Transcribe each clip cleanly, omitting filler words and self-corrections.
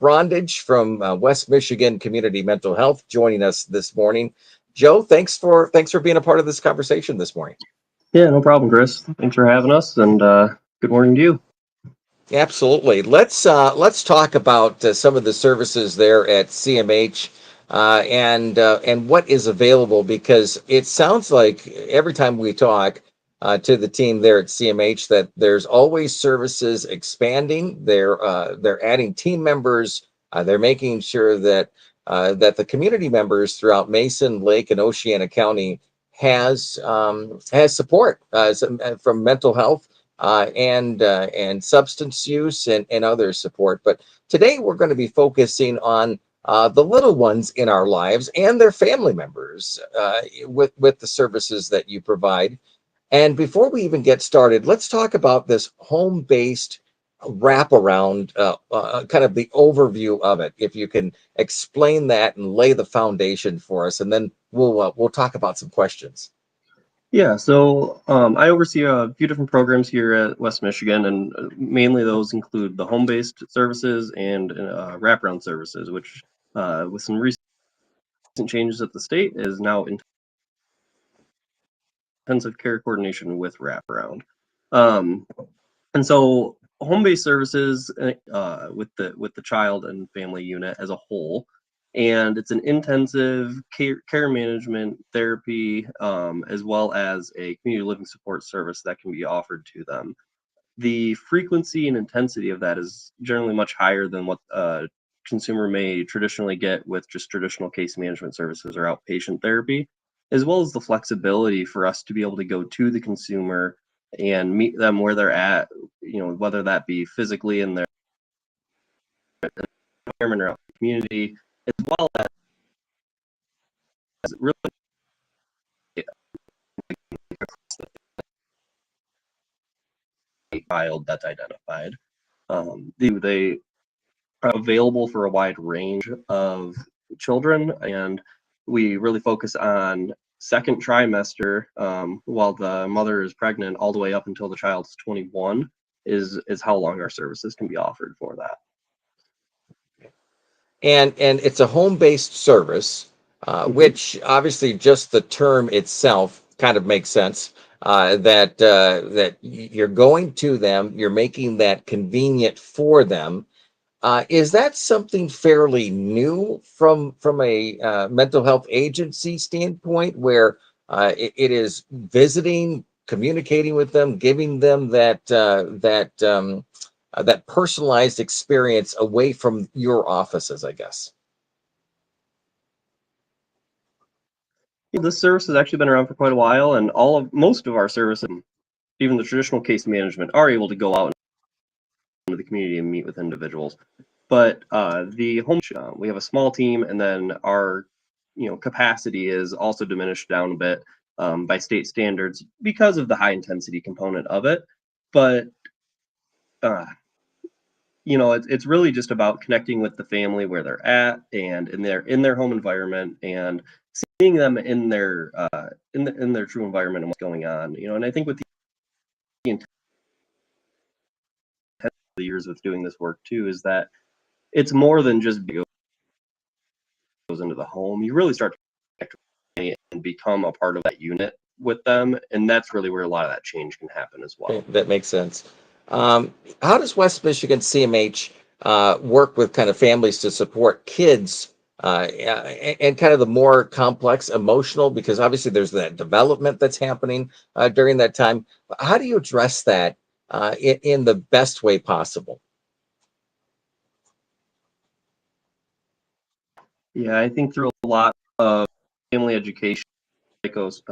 Brondige from West Michigan Community Mental Health joining us this morning. Joe, thanks for being a part of this conversation this morning. Yeah, no problem, Chris. Thanks for having us, and good morning to you. Absolutely. Let's talk about some of the services there at CMH and what is available, because it sounds like every time we talk to the team there at CMH that there's always services expanding. They're adding team members. They're making sure that the community members throughout Mason, Lake, and Oceana County has support from mental health and substance use and other support. But today we're going to be focusing on the little ones in our lives and their family members with the services that you provide. And before we even get started, let's talk about this home-based wraparound, kind of the overview of it. If you can explain that and lay the foundation for us, and then we'll talk about some questions. Yeah, so I oversee a few different programs here at West Michigan, and mainly those include the home-based services and wraparound services, which, with some recent changes at the state, is now intensive care coordination with wraparound. Um, and so, home-based services with the child and family unit as a whole, and it's an intensive care management therapy, as well as a community living support service that can be offered to them. The frequency and intensity of that is generally much higher than what a consumer may traditionally get with just traditional case management services or outpatient therapy, as well as the flexibility for us to be able to go to the consumer and meet them where they're at, whether that be physically in their environment or out in the community, as well as really a child that's identified. They are available for a wide range of children, and we really focus on second trimester, while the mother is pregnant, all the way up until the child's 21 is how long our services can be offered for that. And it's a home-based service, which obviously just the term itself kind of makes sense. That you're going to them, you're making that convenient for them. Is that something fairly new from a mental health agency standpoint, where it is visiting, communicating with them, giving them that personalized experience away from your offices, I guess? This service has actually been around for quite a while, and most of our services, even the traditional case management, are able to go out into the community and meet with individuals. But the home, we have a small team, and then our capacity is also diminished down a bit by state standards because of the high intensity component of it. But uh, it's really just about connecting with the family where they're at and in their home environment, and seeing them in their true environment and what's going on. And I think with the years of doing this work too is that it's more than just goes into the home. You really start to connect with them and become a part of that unit with them, and that's really where a lot of that change can happen as well. Okay, that makes sense. How does West Michigan CMH work with kind of families to support kids and kind of the more complex emotional? Because obviously there's that development that's happening during that time. How do you address that in the best way possible? Yeah, I think through a lot of family education, psychos,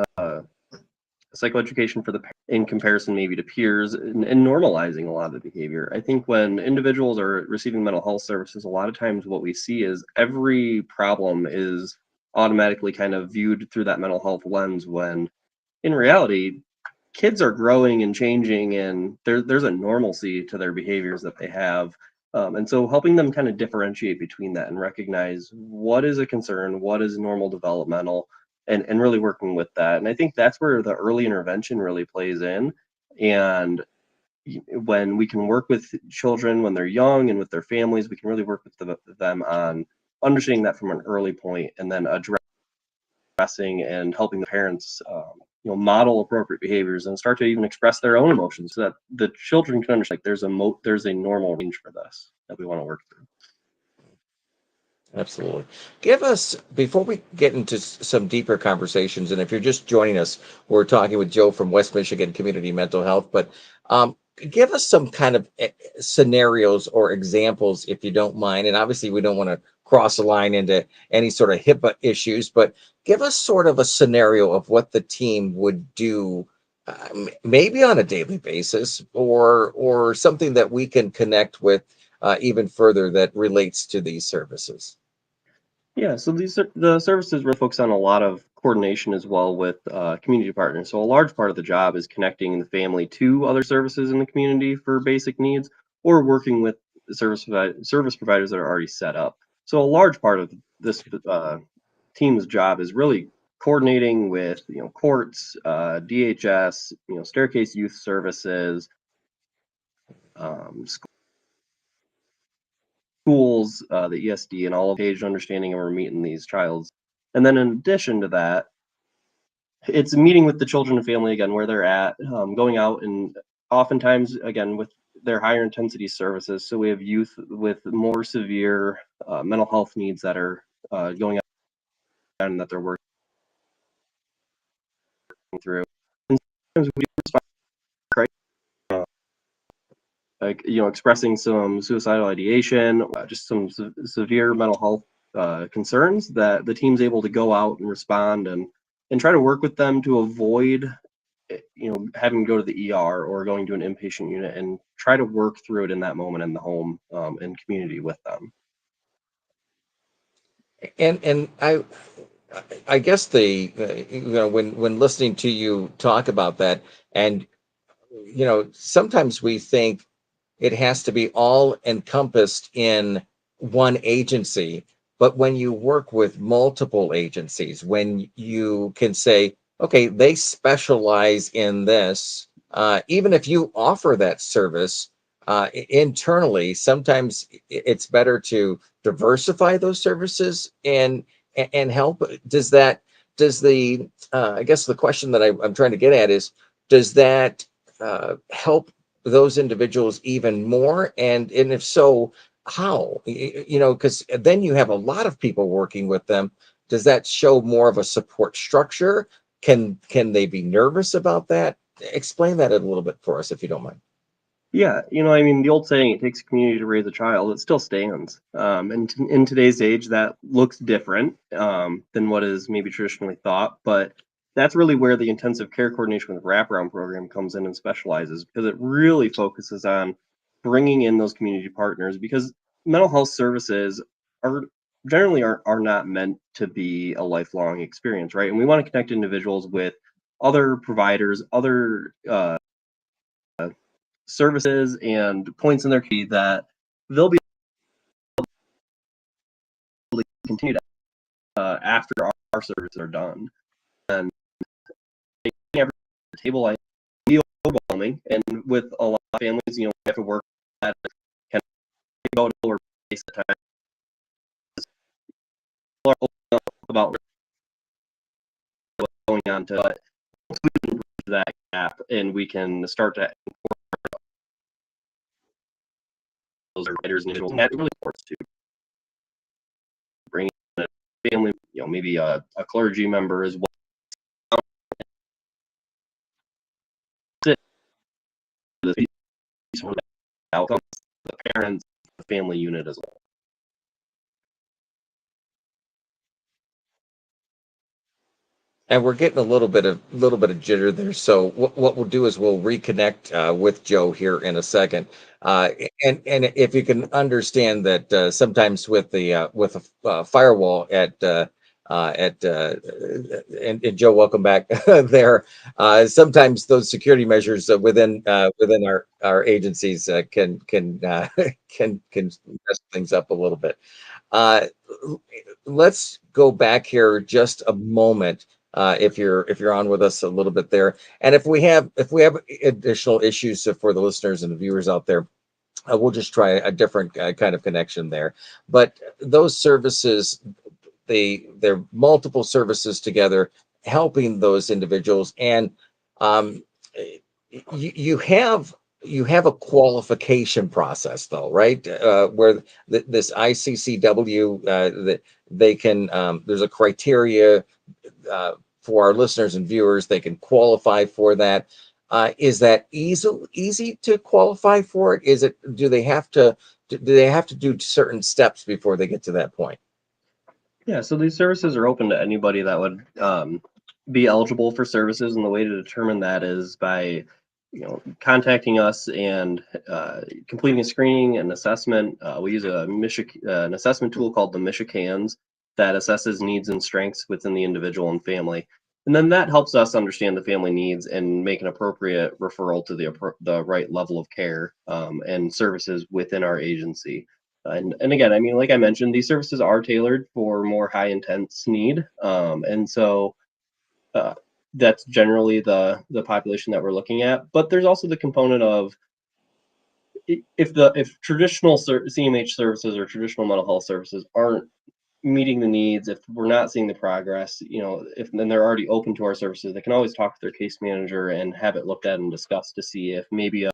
psychoeducation for the in comparison maybe to peers, and normalizing a lot of the behavior. I think when individuals are receiving mental health services, a lot of times what we see is every problem is automatically kind of viewed through that mental health lens, when in reality kids are growing and changing, and there's a normalcy to their behaviors that they have. And so helping them kind of differentiate between that and recognize what is a concern, what is normal developmental, and really working with that. And I think that's where the early intervention really plays in. And when we can work with children when they're young and with their families, we can really work with them on understanding that from an early point, and then addressing and helping the parents, model appropriate behaviors and start to even express their own emotions, so that the children can understand, like, there's a normal range for this that we want to work through. Absolutely. Give us, before we get into some deeper conversations, and if you're just joining us, we're talking with Joe from West Michigan Community Mental Health, but um, give us some kind of scenarios or examples, if you don't mind. And obviously, we don't want to cross a line into any sort of HIPAA issues, but give us sort of a scenario of what the team would do, maybe on a daily basis, or something that we can connect with even further that relates to these services. Yeah, so the services really focus on a lot of coordination as well with community partners. So a large part of the job is connecting the family to other services in the community for basic needs, or working with the service providers that are already set up. So a large part of this team's job is really coordinating with, courts, DHS, staircase youth services, um, schools, the ESD, and all of age understanding, and we're meeting these childs. And then in addition to that, it's meeting with the children and family again where they're at, going out and oftentimes again with their higher intensity services. So we have youth with more severe mental health needs that are going on that they're working through. And sometimes we do respond, like, expressing some suicidal ideation, just some severe mental health concerns, that the team's able to go out and respond and try to work with them to avoid having to go to the ER or going to an inpatient unit, and try to work through it in that moment in the home, and community with them. And I guess the when listening to you talk about that, and sometimes we think it has to be all encompassed in one agency. But when you work with multiple agencies, when you can say, okay, they specialize in this, even if you offer that service internally, sometimes it's better to diversify those services and help. Does the I guess the question that I'm trying to get at is, does that help those individuals even more? And if so, how? Because then you have a lot of people working with them. Does that show more of a support structure? Can they be nervous about that? Explain that a little bit for us, if you don't mind. Yeah, I mean, the old saying, "It takes a community to raise a child," it still stands. And in today's age, that looks different than what is maybe traditionally thought. But that's really where the intensive care coordination with wraparound program comes in and specializes, because it really focuses on bringing in those community partners, because mental health services are generally are not meant to be a lifelong experience, right? And we want to connect individuals with other providers, other services and points in their key that they'll be able to continue to after our services are done. And taking everything to the table, I feel overwhelming, and with a lot of families, we have to work at kind of go to lower pace at times. People are open up about what's going on, to but we can bridge that gap, and we can start to those writers and individuals, and that really supports to bring in a family, maybe a clergy member as well. Outcomes, the parents, the family unit as well. And we're getting a little bit of jitter there. So what we'll do is we'll reconnect with Joe here in a second. Uh, and if you can understand that sometimes with a firewall and Joe, welcome back there. Sometimes those security measures within our agencies can mess things up a little bit. Uh, let's go back here just a moment. if you're on with us a little bit there. And if we have additional issues for the listeners and the viewers out there, we'll just try a different kind of connection there. But those services, they're multiple services together helping those individuals. And um, you have a qualification process though, right? Where this ICCW, that they can, there's a criteria for our listeners and viewers. They can qualify for that. Is that easy to qualify for it? Is it, do they have to do certain steps before they get to that point? Yeah, so these services are open to anybody that would be eligible for services, and the way to determine that is by, contacting us and completing a screening and assessment. We use an assessment tool called the Michicans that assesses needs and strengths within the individual and family, and then that helps us understand the family needs and make an appropriate referral to the right level of care and services within our agency. And again, I mean, like I mentioned, these services are tailored for more high intense need, and so uh, that's generally the population that we're looking at. But there's also the component of if traditional CMH services or traditional mental health services aren't meeting the needs, if we're not seeing the progress, if then they're already open to our services, they can always talk to their case manager and have it looked at and discussed to see if maybe a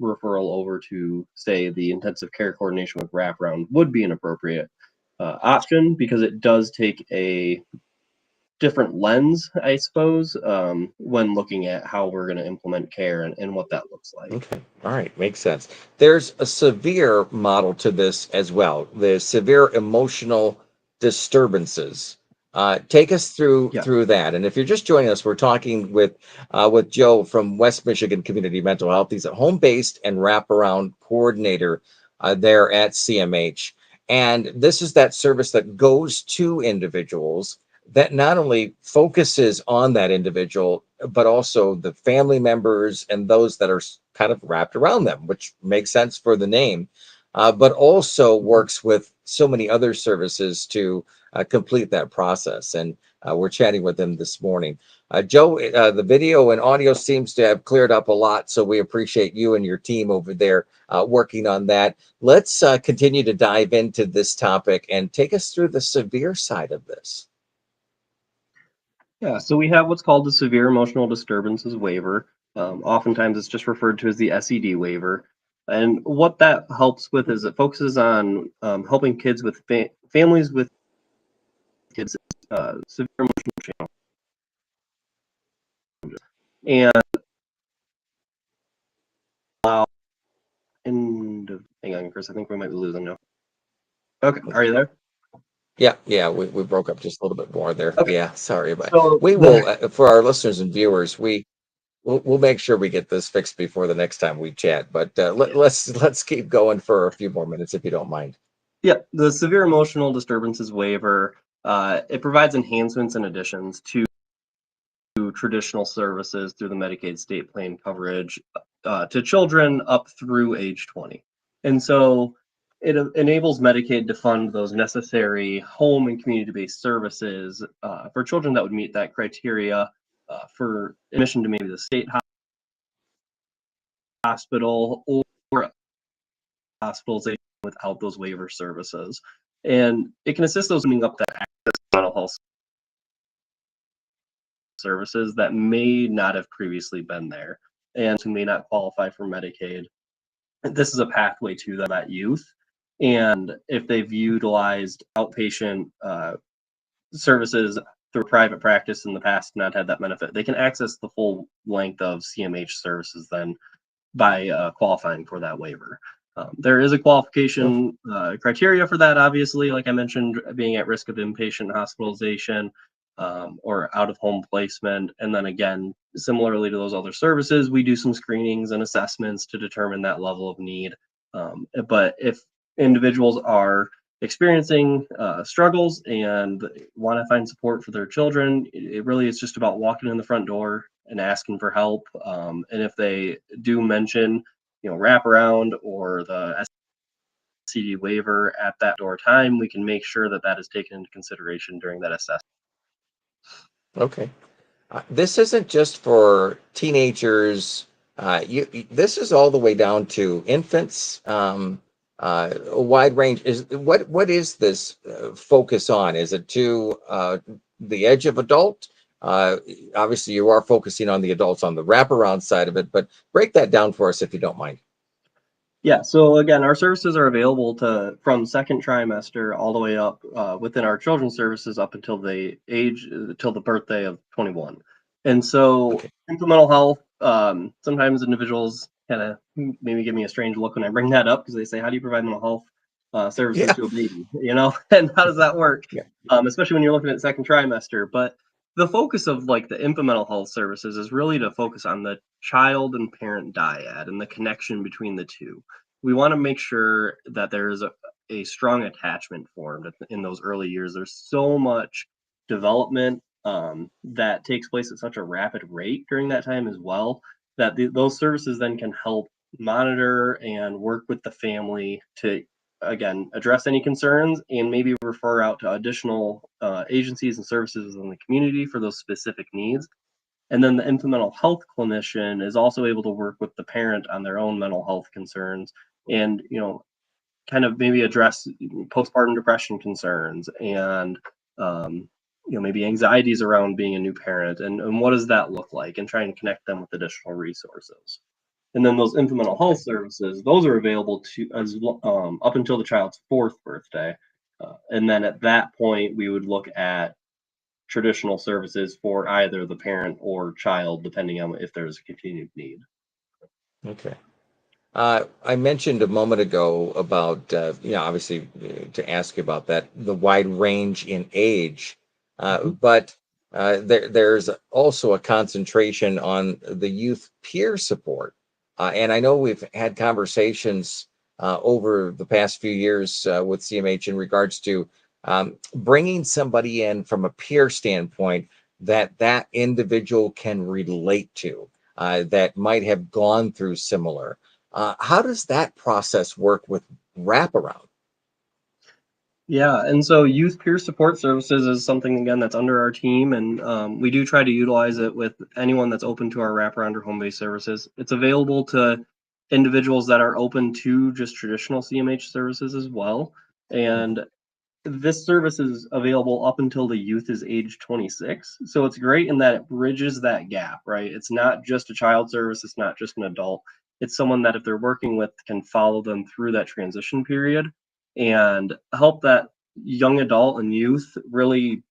referral over to, say, the intensive care coordination with wraparound would be an appropriate option, because it does take a different lens, I suppose, when looking at how we're going to implement care and what that looks like. Okay. All right. Makes sense. There's a severe model to this as well. The severe emotional disturbances. Take us through Yeah. through that. And if you're just joining us, we're talking with Joe from West Michigan Community Mental Health. He's a home-based and wraparound coordinator there at CMH. And this is that service that goes to individuals, that not only focuses on that individual, but also the family members and those that are kind of wrapped around them, which makes sense for the name, but also works with so many other services to complete that process. And we're chatting with him this morning. Joe, the video and audio seems to have cleared up a lot, so we appreciate you and your team over there working on that. Let's continue to dive into this topic and take us through the severe side of this. Yeah, so we have what's called the severe emotional disturbances waiver. Oftentimes it's just referred to as the SED waiver. And what that helps with is it focuses on helping kids with families with kids severe emotional challenges, and allow hang on, Chris, I think we might be losing now. Okay, are you there? Yeah, we broke up just a little bit more there. Okay, Yeah, sorry about it. so We will, for our listeners and viewers, we'll make sure we get this fixed before the next time we chat. But let's keep going for a few more minutes if you don't mind. yeah, the severe emotional disturbances waiver, it provides enhancements and additions to traditional services through the Medicaid state plan coverage to children up through age 20. And so it enables Medicaid to fund those necessary home and community-based services for children that would meet that criteria for admission to maybe the state hospital or hospitalization without those waiver services. And it can assist those opening up that access to mental health services that may not have previously been there and who may not qualify for Medicaid. This is a pathway to that youth. And if they've utilized outpatient services through private practice in the past, not had that benefit, they can access the full length of CMH services then by qualifying for that waiver. There is a qualification criteria for that, obviously, like I mentioned, being at risk of inpatient hospitalization or out of home placement. And then again, similarly to those other services, we do some screenings and assessments to determine that level of need. But if individuals are experiencing struggles and want to find support for their children, it really is just about walking in the front door and asking for help. And if they do mention, wraparound or the SCD waiver at that door time, we can make sure that that is taken into consideration during that assessment. Okay. This isn't just for teenagers. This is all the way down to infants. A wide range. Is what is this focus on? Is it to the edge of adult? Uh, Obviously, you are focusing on the adults on the wraparound side of it, but break that down for us if you don't mind. Yeah, so again, our services are available to from second trimester all the way up within our children's services up until the age till the birthday of 21. And so Okay. mental mental health, sometimes individuals kind of maybe give me a strange look when I bring that up because they say, "How do you provide mental health services Yeah. to a baby?" You know, and how does that work? Yeah. Especially when you're looking at second trimester. But the focus of like the infant mental health services is really to focus on the child and parent dyad and the connection between the two. We want to make sure that there's a strong attachment formed in those early years. There's so much development that takes place at such a rapid rate during that time as well that those services then can help monitor and work with the family to again address any concerns and maybe refer out to additional agencies and services in the community for those specific needs. And then the infant mental health clinician is also able to work with the parent on their own mental health concerns and, kind of maybe address postpartum depression concerns and, um, maybe anxieties around being a new parent and what does that look like and trying to connect them with additional resources. And then those infant mental health Okay. services, those are available to up until the child's fourth birthday. And then at that point, we would look at traditional services for either the parent or child, depending on if there's a continued need. Okay. I mentioned a moment ago about, obviously to ask you about that, the wide range in age, Mhm. but there's also a concentration on the youth peer support. And I know we've had conversations over the past few years with CMH in regards to bringing somebody in from a peer standpoint that that individual can relate to, that might have gone through similar. How does that process work with wraparound? Yeah, and so youth peer support services is something again that's under our team, and we do try to utilize it with anyone that's open to our wraparound or home-based services. It's available to individuals that are open to just traditional CMH services as well, Mhm. and this service is available up until the youth is age 26. So it's great in that it bridges that gap, right? It's not just a child service, it's not just an adult. It's someone that if they're working with can follow them through that transition period and help that young adult and youth really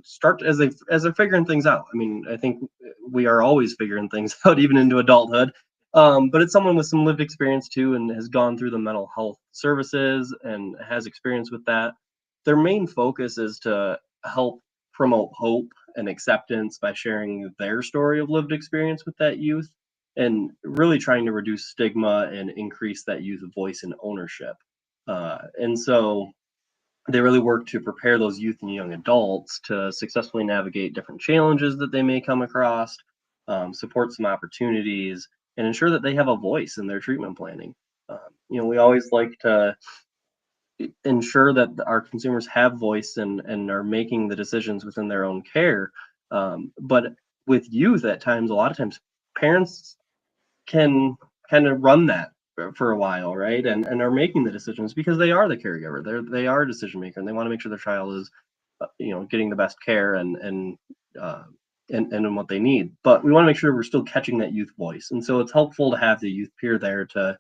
start as they're figuring things out. I mean, I think we are always figuring things out even into adulthood. But it's someone with some lived experience too and has gone through the mental health services and has experience with that. Their main focus is to help promote hope and acceptance by sharing their story of lived experience with that youth and really trying to reduce stigma and increase that youth voice and ownership. And so they really work to prepare those youth and young adults to successfully navigate different challenges that they may come across, support some opportunities, and ensure that they have a voice in their treatment planning. We always like to ensure that our consumers have voice and are making the decisions within their own care. But with youth, at times, a lot of times, parents can kind of run that for a while, right? And are making the decisions because they are the caregiver. They are a decision maker, and they want to make sure their child is, getting the best care uh, and what they need. But we want to make sure we're still catching that youth voice, and so it's helpful to have the youth peer there to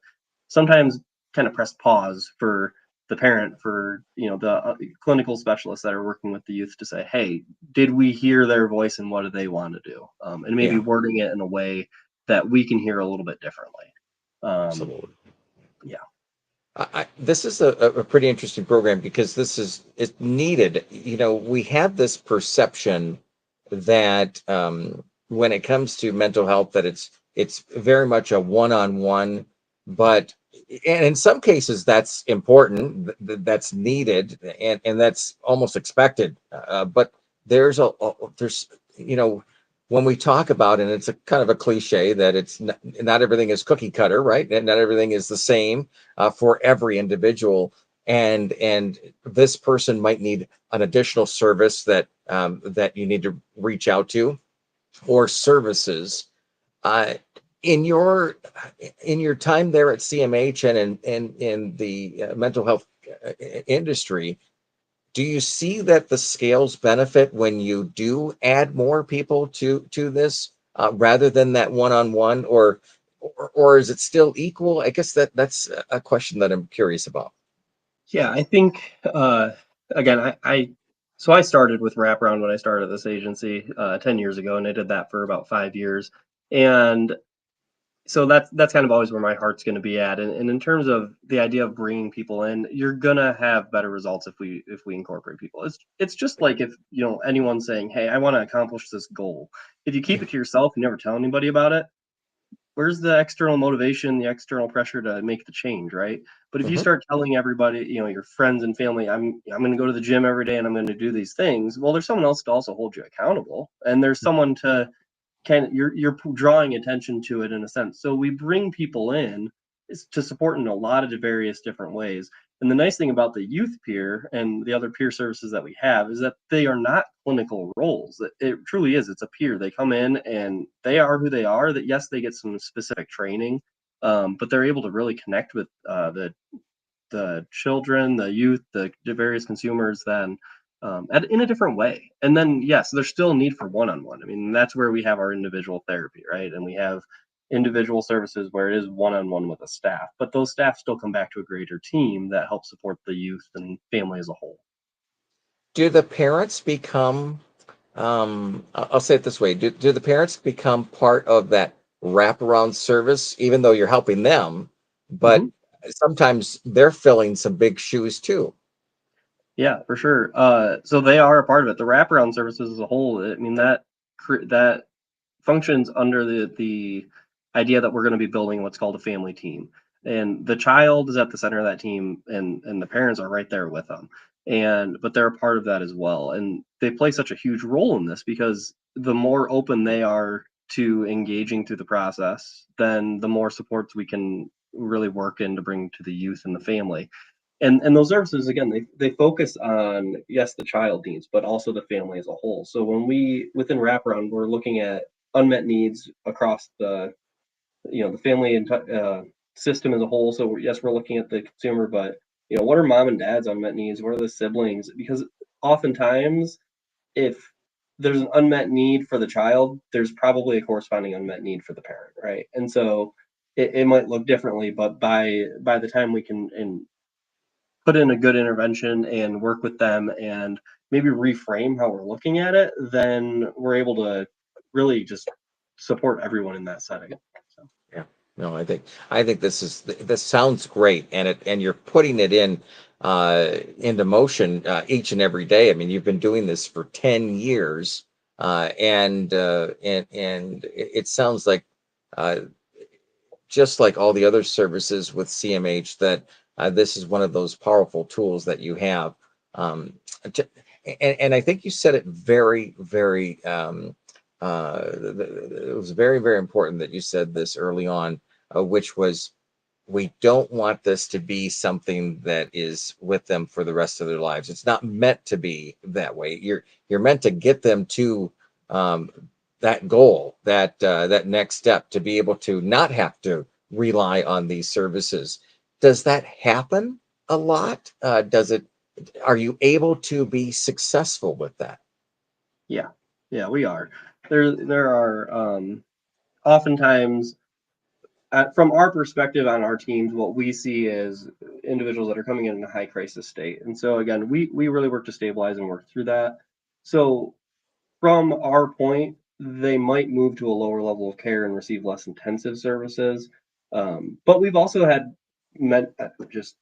sometimes kind of press pause for the parent for the clinical specialists that are working with the youth to say, hey, did we hear their voice and what do they want to do, and maybe Yeah, wording it in a way that we can hear a little bit differently. Um, absolutely. yeah. This is a pretty interesting program because this is it's needed. We have this perception that when it comes to mental health, that it's very much a one-on-one, but and in some cases that's important, that's needed, and that's almost expected. But there's when we talk about, and it's a kind of a cliche that it's not everything is cookie cutter, right? And not everything is the same for every individual, and this person might need an additional service that that you need to reach out to, or services. Uh, in your in your time there at CMH and in the mental health industry, do you see that the scales benefit when you do add more people to this, rather than that one-on-one, or is it still equal? I guess that's a question that I'm curious about. Yeah, I think again, I started with wraparound when I started this agency 10 years ago, and I did that for about 5 years. And so that's kind of always where my heart's going to be at. And in terms of the idea of bringing people in, you're gonna have better results if we incorporate people. It's just like if anyone saying, "Hey, I want to accomplish this goal." If you keep Yeah. it to yourself and never tell anybody about it, where's the external motivation, the external pressure to make the change, right? But if you Hmm. start telling everybody, your friends and family, I'm going to go to the gym every day and I'm going to do these things. Well, there's someone else to also hold you accountable, and there's someone to you're drawing attention to it in a sense. So we bring people in is to support in a lot of various different ways. And the nice thing about the youth peer and the other peer services that we have is that they are not clinical roles. It truly is. It's a peer. They come in and they are who they are. That yes, they get some specific training, but they're able to really connect with the children, the youth, the various consumers then in a different way. And then, yes, there's still a need for one-on-one. I mean, that's where we have our individual therapy, right? And we have individual services where it is one-on-one with a staff, but those staff still come back to a greater team that helps support the youth and family as a whole. Do the parents become, I'll say it this way, do the parents become part of that wraparound service, even though you're helping them, but Hmm. sometimes they're filling some big shoes too? Yeah, for sure. So they are a part of it. The wraparound services as a whole, I mean, that functions under the idea that we're going to be building what's called a family team, and the child is at the center of that team, and the parents are right there with them, and but they're a part of that as well, and they play such a huge role in this because the more open they are to engaging through the process, then the more supports we can really work in to bring to the youth and the family. And those services again, they focus on yes the child needs but also the family as a whole. So when we within wraparound we're looking at unmet needs across the family and system as a whole. So yes, we're looking at the consumer, but what are mom and dad's unmet needs? What are the siblings? Because oftentimes, if there's an unmet need for the child, there's probably a corresponding unmet need for the parent, right? And so it might look differently, but by the time we can put in a good intervention and work with them and maybe reframe how we're looking at it, then we're able to really just support everyone in that setting. So, Yeah. No, I think this sounds great, and you're putting it into motion each and every day. I mean, you've been doing this for 10 years, and it sounds like, uh, just like all the other services with CMH, that this is one of those powerful tools that you have. Um, to- and I think you said it very, very, it was very, very important that you said this early on, which was, we don't want this to be something that is with them for the rest of their lives. It's not meant to be that way. You're meant to get them to, um, that goal, that next step, to be able to not have to rely on these services. Does that happen a lot? Does it? Are you able to be successful with that? yeah, yeah, we are. There are oftentimes from our perspective on our teams, what we see is individuals that are coming in a high crisis state, and so again, we really work to stabilize and work through that. So from our point, they might move to a lower level of care and receive less intensive services. But we've also had just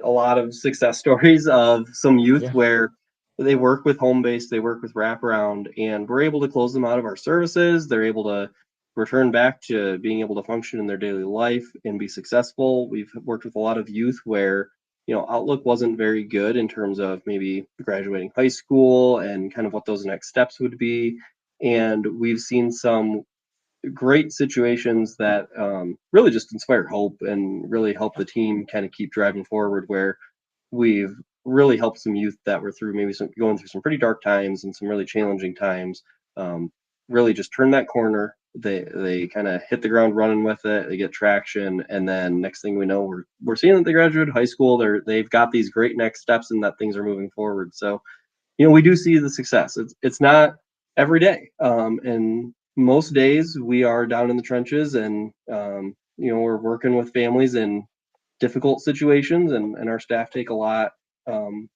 a lot of success stories of some youth Yeah. where they work with home base, they work with wraparound, and we're able to close them out of our services. They're able to return back to being able to function in their daily life and be successful. We've worked with a lot of youth where outlook wasn't very good in terms of maybe graduating high school and kind of what those next steps would be. And we've seen some great situations that really just inspire hope and really help the team kind of keep driving forward. Where we've really helped some youth that were through maybe some going through some pretty dark times and some really challenging times. Um, Really just turn that corner. They kind of hit the ground running with it. They get traction, and then next thing we know, we're seeing that they graduated high school. They've got these great next steps, and that things are moving forward. So we do see the success. It's not every day, and most days we are down in the trenches, and we're working with families in difficult situations, and our staff take a lot on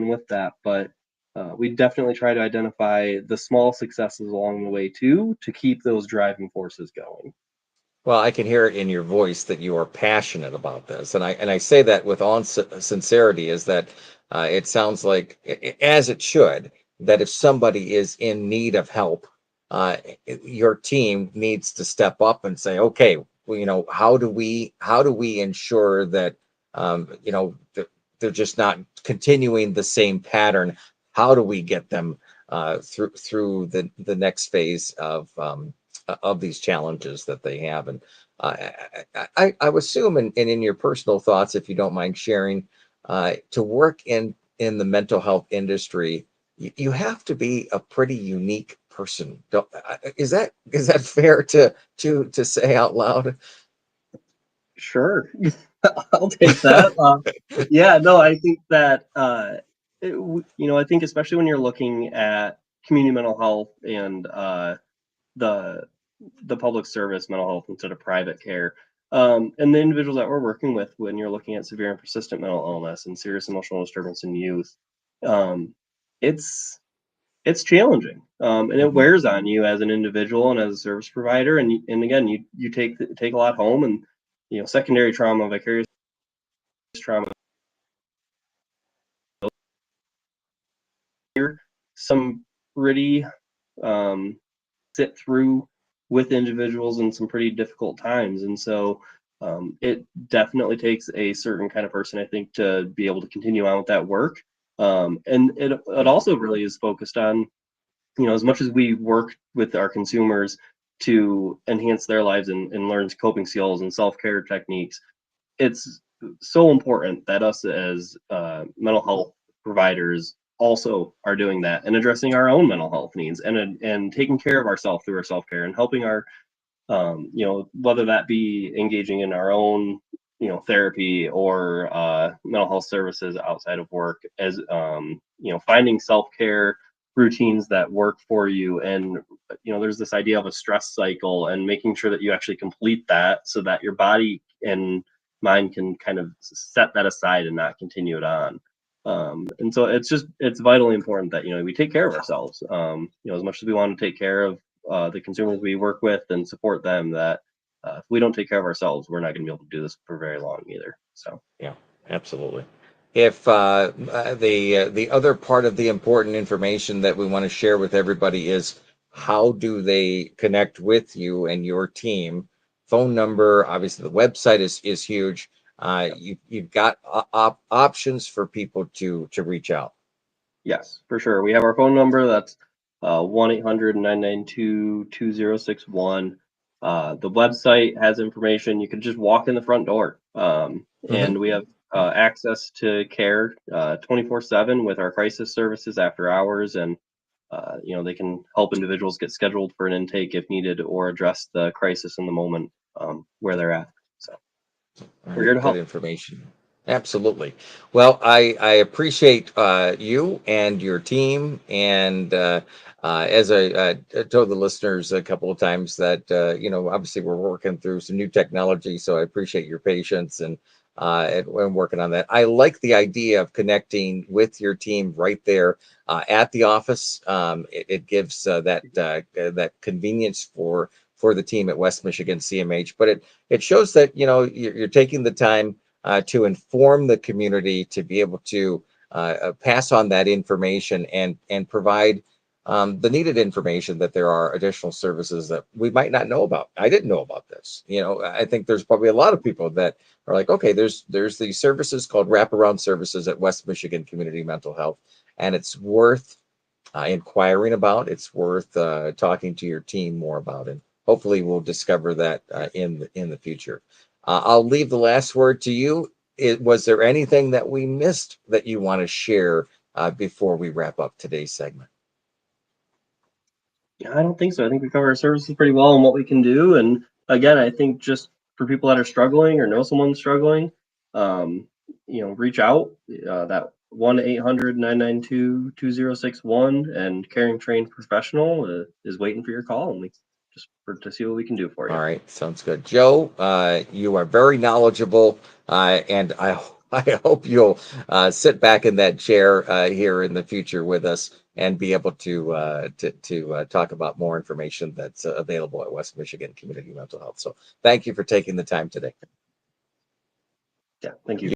with that. But we definitely try to identify the small successes along the way too, to keep those driving forces going. Well, I can hear it in your voice that you are passionate about this, and I say that with all sincerity. Is that it sounds like, as it should, that if somebody is in need of help, your team needs to step up and say, okay, well, how do we ensure that they're just not continuing the same pattern? How do we get them through the next phase of these challenges that they have? And I would assume, and in your personal thoughts, if you don't mind sharing, to work in the mental health industry, you have to be a pretty unique person. Is that fair to say out loud? Sure, I'll take that. Yeah, no, I think that I think especially when you're looking at community mental health and the the public service mental health instead of private care. And the individuals that we're working with, when you're looking at severe and persistent mental illness and serious emotional disturbance in youth, um, it's it's challenging, and it Mhm. wears on you as an individual and as a service provider. And again, you take a lot home, and secondary trauma, vicarious trauma, some pretty um, sit through with individuals in some pretty difficult times. And so it definitely takes a certain kind of person, I think, to be able to continue on with that work. And it also really is focused on, as much as we work with our consumers to enhance their lives and learn coping skills and self-care techniques, it's so important that us as mental health providers also are doing that and addressing our own mental health needs, and taking care of ourselves through our self-care and helping our whether that be engaging in our own therapy or mental health services outside of work, as finding self-care routines that work for you. And there's this idea of a stress cycle, and making sure that you actually complete that so that your body and mind can kind of set that aside and not continue it on. And so it's vitally important that we take care of ourselves, as much as we want to take care of the consumers we work with and support them. That if we don't take care of ourselves, we're not going to be able to do this for very long either. So Yeah, absolutely. If the other part of the important information that we want to share with everybody is, how do they connect with you and your team? Phone number, obviously the website is huge. yeah. You've got options for people to reach out. Yes, for sure. We have our phone number. That's 1-800-992-2061. The website has information. You can just walk in the front door. Hmm. And we have access to care 24/7 with our crisis services after hours. And they can help individuals get scheduled for an intake if needed, or address the crisis in the moment where they're at. So All we're here right, to good help. information. Absolutely. Well, I appreciate you and your team, and as I told the listeners a couple of times, that obviously we're working through some new technology, so I appreciate your patience and working on that. I like the idea of connecting with your team right there at the office. It gives that convenience for the team at West Michigan CMH, but it shows that you're taking the time to inform the community, to be able to pass on that information and provide the needed information, that there are additional services that we might not know about. I didn't know about this. I think there's probably a lot of people that are like, okay, there's these services called wraparound services at West Michigan Community Mental Health, and it's worth inquiring about. It's worth talking to your team more about, and hopefully we'll discover that in the future. I'll leave the last word to you. was there anything that we missed that you want to share before we wrap up today's segment? Yeah, I don't think so. I think we cover our services pretty well and what we can do. And again, I think just for people that are struggling or know someone struggling, um, reach out. That 1-800-992-2061 and Caring Trained Professional is waiting for your call, and we just to see what we can do for All you. right, sounds good. Joe, you are very knowledgeable, and I hope you'll sit back in that chair here in the future with us and be able to talk about more information that's available at West Michigan Community Mental Health. So thank you for taking the time today. Yeah, thank you.